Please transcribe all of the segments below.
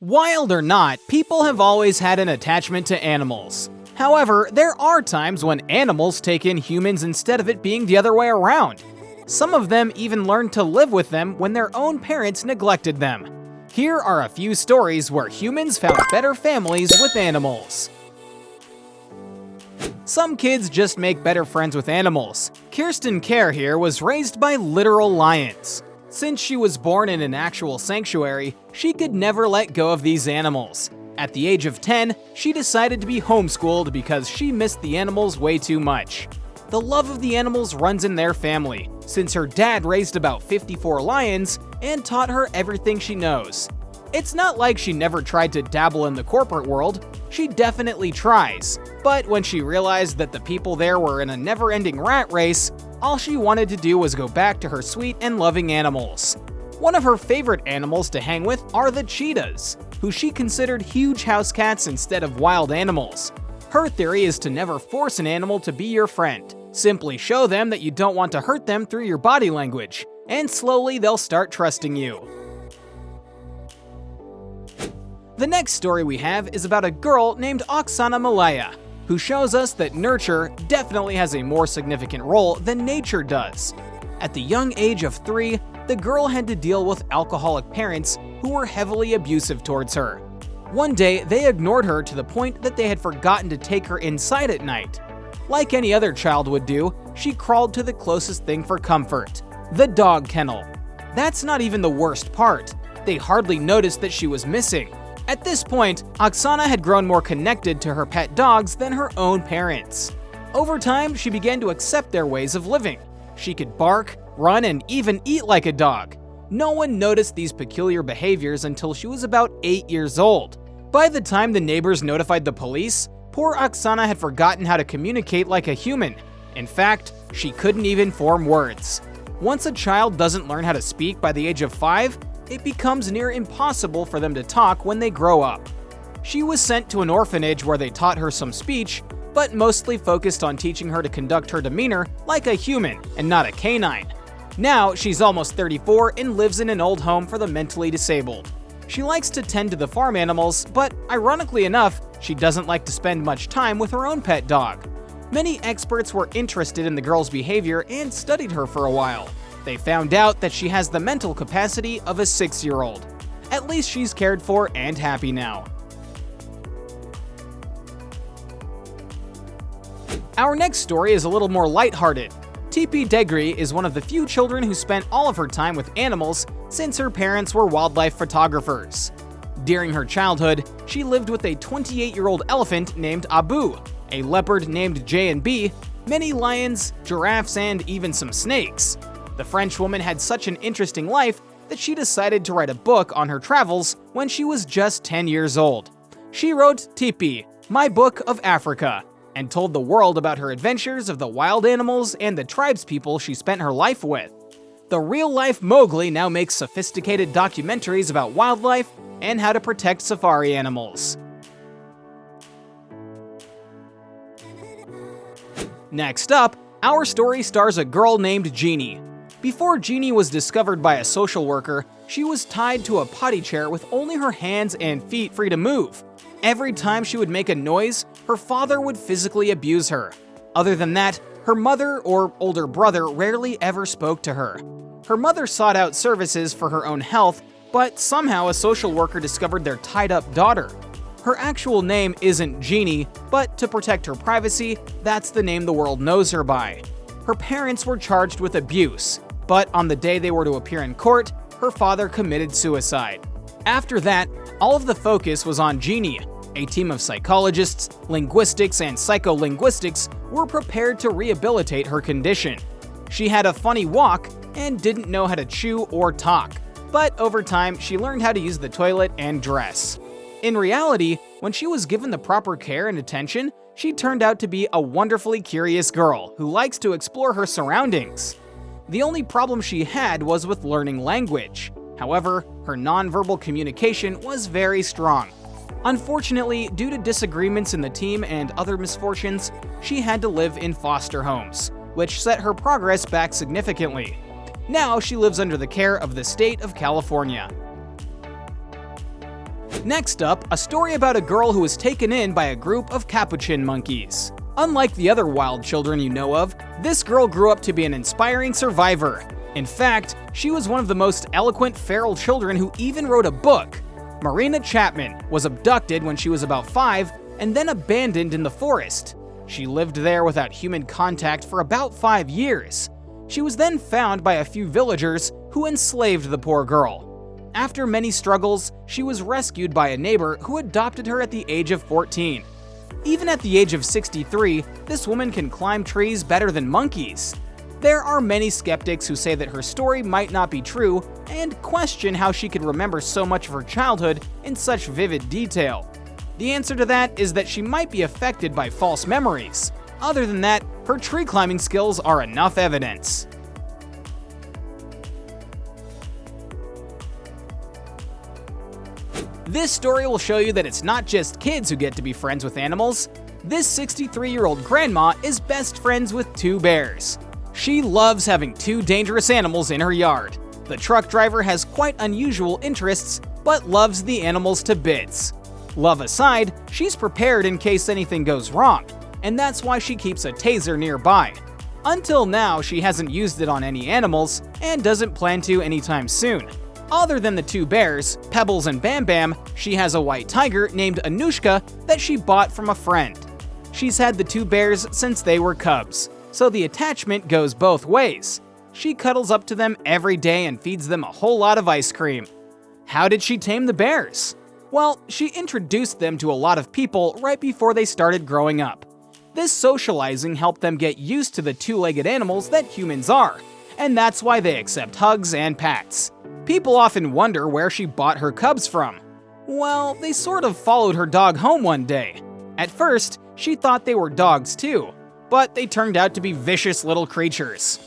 Wild or not, people have always had an attachment to animals. However, there are times when animals take in humans instead of it being the other way around. Some of them even learned to live with them when their own parents neglected them. Here are a few stories where humans found better families with animals. Some kids just make better friends with animals. Kirsten Kerr here was raised by literal lions. Since she was born in an actual sanctuary, she could never let go of these animals. At the age of 10, she decided to be homeschooled because she missed the animals way too much. The love of the animals runs in their family, since her dad raised about 54 lions and taught her everything she knows. It's not like she never tried to dabble in the corporate world. She definitely tries, but when she realized that the people there were in a never-ending rat race, all she wanted to do was go back to her sweet and loving animals. One of her favorite animals to hang with are the cheetahs, who she considered huge house cats instead of wild animals. Her theory is to never force an animal to be your friend. Simply show them that you don't want to hurt them through your body language, and slowly they'll start trusting you. The next story we have is about a girl named Oksana Malaya, who shows us that nurture definitely has a more significant role than nature does. At the young age of 3, the girl had to deal with alcoholic parents who were heavily abusive towards her. One day, they ignored her to the point that they had forgotten to take her inside at night. Like any other child would do, she crawled to the closest thing for comfort, the dog kennel. That's not even the worst part. They hardly noticed that she was missing. At this point, Oksana had grown more connected to her pet dogs than her own parents. Over time, she began to accept their ways of living. She could bark, run, and even eat like a dog. No one noticed these peculiar behaviors until she was about 8 years old. By the time the neighbors notified the police, poor Oksana had forgotten how to communicate like a human. In fact, she couldn't even form words. Once a child doesn't learn how to speak by the age of 5, it becomes near impossible for them to talk when they grow up. She was sent to an orphanage where they taught her some speech, but mostly focused on teaching her to conduct her demeanor like a human and not a canine. Now, she's almost 34 and lives in an old home for the mentally disabled. She likes to tend to the farm animals, but ironically enough, she doesn't like to spend much time with her own pet dog. Many experts were interested in the girl's behavior and studied her for a while. They found out that she has the mental capacity of a 6-year-old. At least she's cared for and happy now. Our next story is a little more lighthearted. Tipi Degri is one of the few children who spent all of her time with animals since her parents were wildlife photographers. During her childhood, she lived with a 28-year-old elephant named Abu, a leopard named J&B, many lions, giraffes, and even some snakes. The French woman had such an interesting life that she decided to write a book on her travels when she was just 10 years old. She wrote Tipi, My Book of Africa, and told the world about her adventures of the wild animals and the tribespeople she spent her life with. The real-life Mowgli now makes sophisticated documentaries about wildlife and how to protect safari animals. Next up, our story stars a girl named Jeannie. Before Jeannie was discovered by a social worker, she was tied to a potty chair with only her hands and feet free to move. Every time she would make a noise, her father would physically abuse her. Other than that, her mother or older brother rarely ever spoke to her. Her mother sought out services for her own health, but somehow a social worker discovered their tied-up daughter. Her actual name isn't Jeannie, but to protect her privacy, that's the name the world knows her by. Her parents were charged with abuse, but on the day they were to appear in court, her father committed suicide. After that, all of the focus was on Jeannie. A team of psychologists, linguistics, and psycholinguistics were prepared to rehabilitate her condition. She had a funny walk and didn't know how to chew or talk, but over time she learned how to use the toilet and dress. In reality, when she was given the proper care and attention, she turned out to be a wonderfully curious girl who likes to explore her surroundings. The only problem she had was with learning language. However, her nonverbal communication was very strong. Unfortunately, due to disagreements in the team and other misfortunes, she had to live in foster homes, which set her progress back significantly. Now she lives under the care of the state of California. Next up, a story about a girl who was taken in by a group of capuchin monkeys. Unlike the other wild children you know of, this girl grew up to be an inspiring survivor. In fact, she was one of the most eloquent feral children who even wrote a book. Marina Chapman was abducted when she was about 5 and then abandoned in the forest. She lived there without human contact for about 5 years. She was then found by a few villagers who enslaved the poor girl. After many struggles, she was rescued by a neighbor who adopted her at the age of 14. Even at the age of 63, this woman can climb trees better than monkeys. There are many skeptics who say that her story might not be true and question how she could remember so much of her childhood in such vivid detail. The answer to that is that she might be affected by false memories. Other than that, her tree climbing skills are enough evidence. This story will show you that it's not just kids who get to be friends with animals. This 63-year-old grandma is best friends with 2 bears. She loves having 2 dangerous animals in her yard. The truck driver has quite unusual interests, but loves the animals to bits. Love aside, she's prepared in case anything goes wrong, and that's why she keeps a taser nearby. Until now, she hasn't used it on any animals, and doesn't plan to anytime soon. Other than the 2 bears, Pebbles and Bam Bam, she has a white tiger named Anushka that she bought from a friend. She's had the 2 bears since they were cubs, so the attachment goes both ways. She cuddles up to them every day and feeds them a whole lot of ice cream. How did she tame the bears? Well, she introduced them to a lot of people right before they started growing up. This socializing helped them get used to the 2-legged animals that humans are, and that's why they accept hugs and pats. People often wonder where she bought her cubs from. Well, they sort of followed her dog home one day. At first, she thought they were dogs too, but they turned out to be vicious little creatures.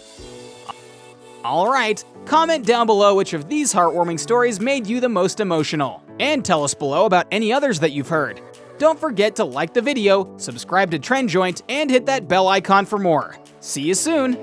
Alright, comment down below which of these heartwarming stories made you the most emotional, and tell us below about any others that you've heard. Don't forget to like the video, subscribe to Trend Joint, and hit that bell icon for more. See you soon!